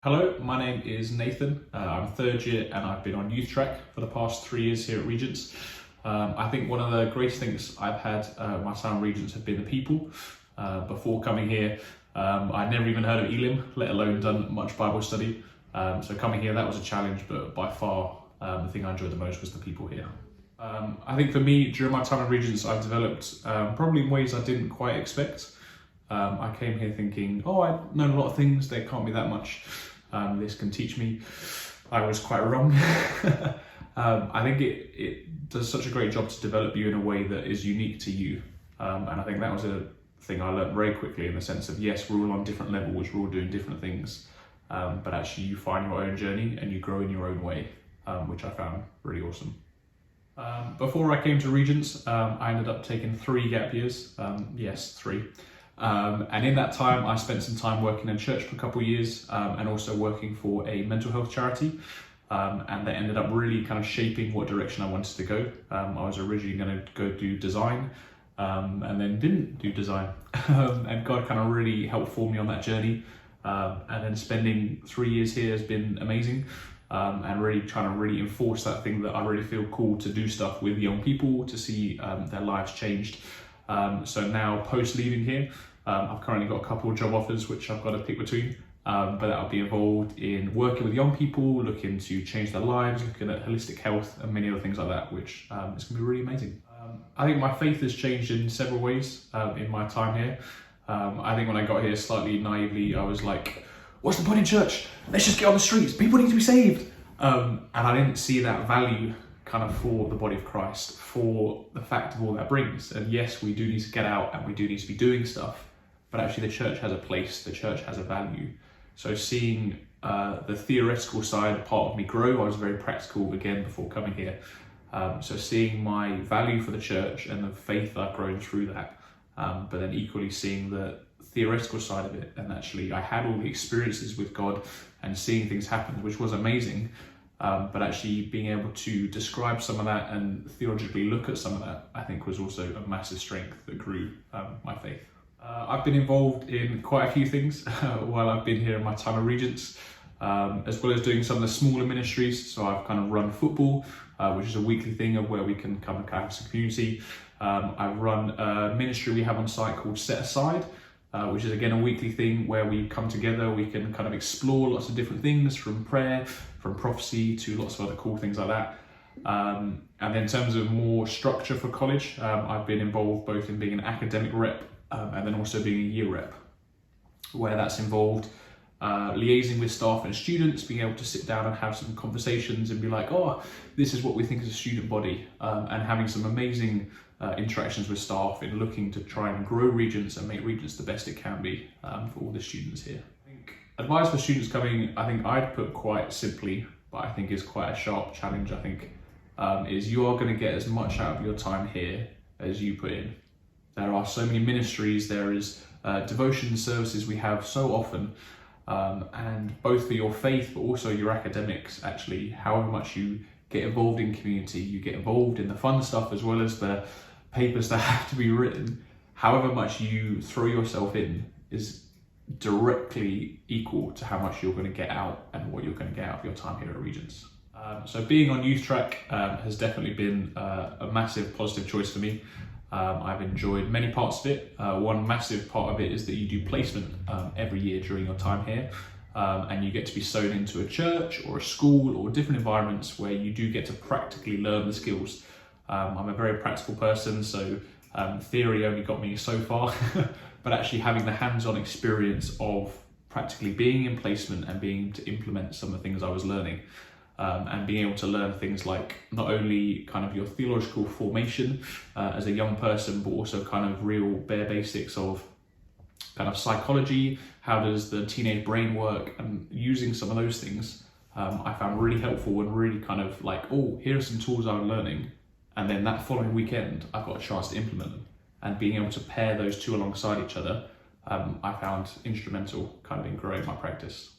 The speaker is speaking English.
Hello, my name is Nathan. I'm third year and I've been on youth track for the past 3 years here at Regents. I think one of the greatest things I've had my time at Regents have been the people. Before coming here, I'd never even heard of Elim, let alone done much Bible study. So coming here, that was a challenge, but by far the thing I enjoyed the most was the people here. I think for me, during my time at Regents, I've developed probably in ways I didn't quite expect. I came here thinking, oh, I've known a lot of things, there can't be that much this can teach me. I was quite wrong. I think it does such a great job to develop you in a way that is unique to you. And I think that was a thing I learned very quickly, in the sense of, yes, we're all on different levels, we're all doing different things, but actually you find your own journey and you grow in your own way, which I found really awesome. Before I came to Regents, I ended up taking 3 gap years. Yes, 3. And in that time, I spent some time working in church for a couple of years, and also working for a mental health charity. And that ended up really kind of shaping what direction I wanted to go. I was originally going to go do design, and then didn't do design. And God kind of really helped form me on that journey. And then spending 3 years here has been amazing. And really trying to really enforce that thing that I really feel called to do stuff with young people, to see their lives changed. So now, post leaving here, I've currently got a couple of job offers which I've got to pick between, but I'll be involved in working with young people, looking to change their lives, looking at holistic health and many other things like that, which is going to be really amazing. I think my faith has changed in several ways in my time here. I think when I got here, slightly naively, I was like, what's the point in church? Let's just get on the streets, people need to be saved. And I didn't see that value kind of for the body of Christ, for the fact of all that brings. And yes, we do need to get out and we do need to be doing stuff, but actually the church has a place, the church has a value. So seeing the theoretical side part of me grow, I was very practical again before coming here. So seeing my value for the church and the faith that I've grown through that, but then equally seeing the theoretical side of it. And actually I had all the experiences with God and seeing things happen, which was amazing. But actually being able to describe some of that and theologically look at some of that, I think was also a massive strength that grew my faith. I've been involved in quite a few things while I've been here in my time of Regents, as well as doing some of the smaller ministries. So I've kind of run football, which is a weekly thing of where we can come and have some community. I've run a ministry we have on site called Set Aside, which is again a weekly thing where we come together, we can kind of explore lots of different things, from prayer, from prophecy to lots of other cool things like that. And then in terms of more structure for college, I've been involved both in being an academic rep and then also being a year rep, where that's involved liaising with staff and students, being able to sit down and have some conversations and be like, oh, this is what we think as a student body, and having some amazing interactions with staff in looking to try and grow Regents and make Regents the best it can be for all the students here. I think advice for students coming, I think I'd put quite simply, but I think is quite a sharp challenge, I think, is you are going to get as much out of your time here as you put in. There are so many ministries, there is devotion services we have so often, and both for your faith but also your academics, actually, however much you get involved in community, you get involved in the fun stuff as well as the papers that have to be written, however much you throw yourself in is directly equal to how much you're going to get out and what you're going to get out of your time here at Regents. So being on youth track has definitely been a massive positive choice for me. I've enjoyed many parts of it. One massive part of it is that you do placement every year during your time here, and you get to be sewn into a church or a school or different environments where you do get to practically learn the skills. I'm a very practical person, so theory only got me so far, but actually having the hands-on experience of practically being in placement and being able to implement some of the things I was learning, and being able to learn things like not only kind of your theological formation as a young person, but also kind of real bare basics of kind of psychology, how does the teenage brain work, and using some of those things I found really helpful and really kind of like, oh, here are some tools I'm learning. And then that following weekend, I've got a chance to implement them. And being able to pair those two alongside each other, I found instrumental kind of in growing my practice.